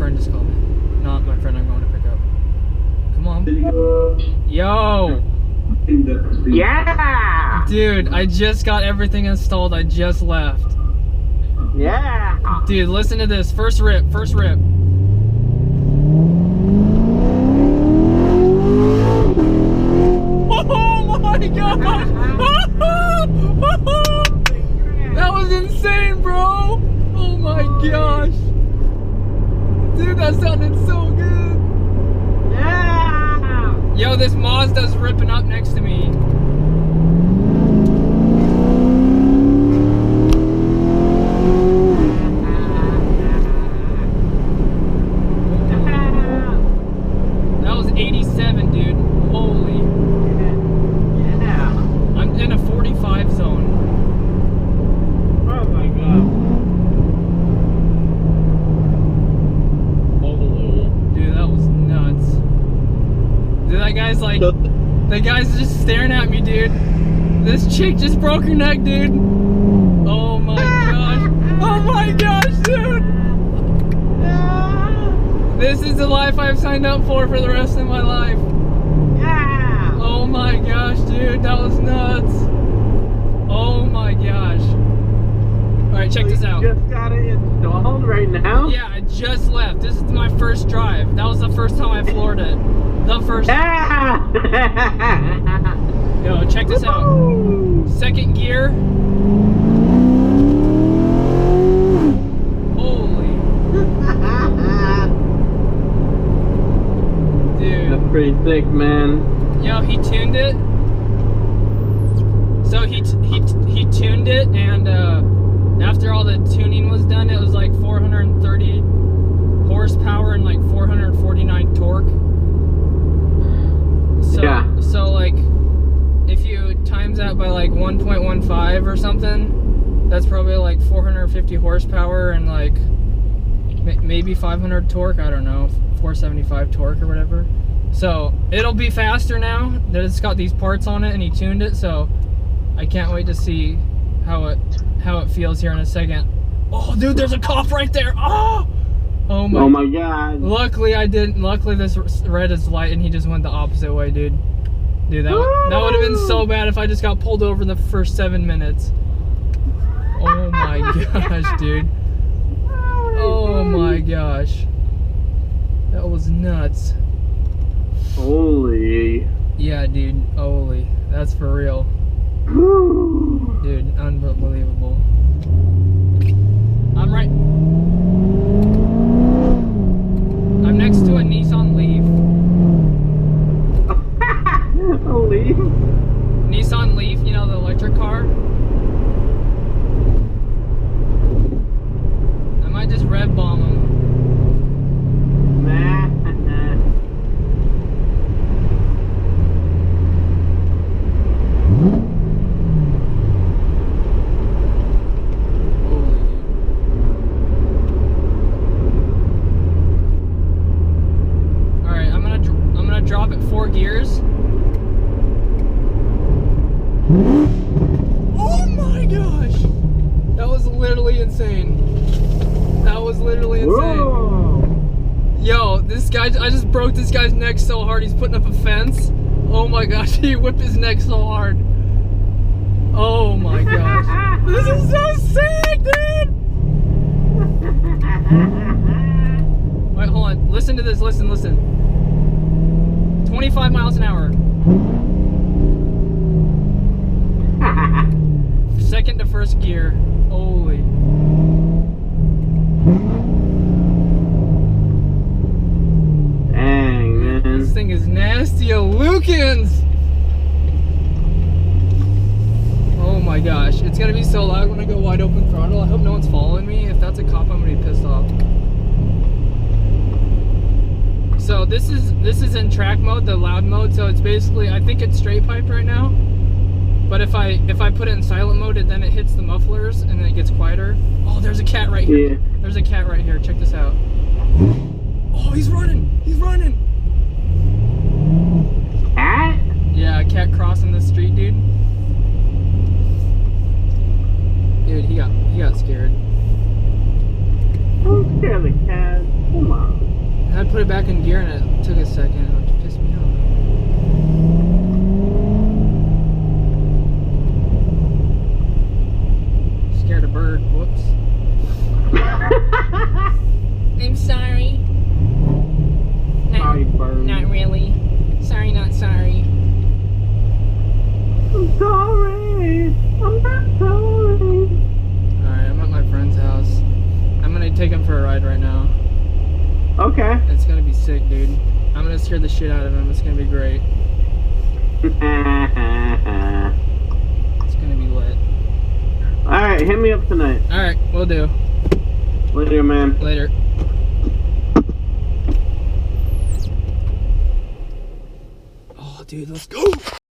friend just called me. Not my friend I'm going to pick up. Come on. Yo! Yeah! Dude, I just got everything installed. I just left. Yeah! Dude, listen to this. First rip. First rip. Oh my gosh! That was insane, bro! Oh my gosh! Dude, that sounded so good! Yeah! Yo, this Mazda's ripping up next to me. That was 87, dude. Holy. Yeah! I'm in a 45 zone. Oh my god. Holy. Dude, that was nuts. Dude, that guy's like, that guy's just staring at me, dude. This chick just broke her neck, dude. Oh my gosh. Oh my gosh, dude. This is the life I've signed up for the rest of my life. Yeah! Oh my gosh, dude, that was nuts. Oh my gosh. Alright, check this out. You just got it installed right now? Yeah, I just left. This is my first drive. That was the first time I floored it. The first time. Yeah! Yo, check this out. Second gear. Holy. Dude. That's pretty sick, man. Yo, he tuned it. So he tuned it, and after all the tuning was done, it was like 430 horsepower and like 449 torque. So, Yeah. So like, if you times that by like 1.15 or something, that's probably like 450 horsepower and like maybe 500 torque. I don't know, 475 torque or whatever. So it'll be faster now that it's got these parts on it and he tuned it. So I can't wait to see how it feels here in a second. Oh, dude, there's a cop right there. Oh my god. Luckily I didn't. Luckily this red is light and he just went the opposite way, dude. Dude, that would have been so bad if I just got pulled over in the first 7 minutes. Oh my gosh, dude. Oh my gosh. That was nuts. Holy. Yeah, dude. Holy. That's for real. Dude, unbelievable. I'm next to a Nissan Leaf. A Leaf? Nissan Leaf, you know, the electric car. I might just rev bomb him. Nah. Drop it 4 gears. Oh my gosh! That was literally insane. That was literally insane. Whoa. Yo, this guy, I just broke this guy's neck so hard. He's putting up a fence. Oh my gosh, he whipped his neck so hard. Oh my gosh. This is so sick, dude! Wait, hold on. Listen to this. Listen. 25 miles an hour. Second to first gear. Holy. Dang, man. This thing is nasty. Lukens. Oh my gosh. It's gonna be so loud when I go wide open throttle. I hope no one's following me. If that's a cop, I'm gonna be pissed off. So this is in track mode, the loud mode. So it's basically, I think it's straight pipe right now. But if I put it in silent mode, then it hits the mufflers and then it gets quieter. Oh, there's a cat right here. Yeah. There's a cat right here. Check this out. Oh, he's running. He's running. Cat? Yeah, a cat crossing the street, dude. Dude, he got scared. Don't scare the cat. Come on. it back in gear and it took a second, which pissed me off. Scared a bird. Whoops. I'm sorry. Sorry, bird. Not really. Sorry, not sorry. I'm sorry. I'm not sorry. Alright, I'm at my friend's house. I'm gonna take him for a ride right now. Okay. It's gonna be sick, dude. I'm gonna scare the shit out of him. It's gonna be great. It's gonna be lit. Alright, hit me up tonight. Alright, we'll do. Later, man. Later. Oh, dude, let's go.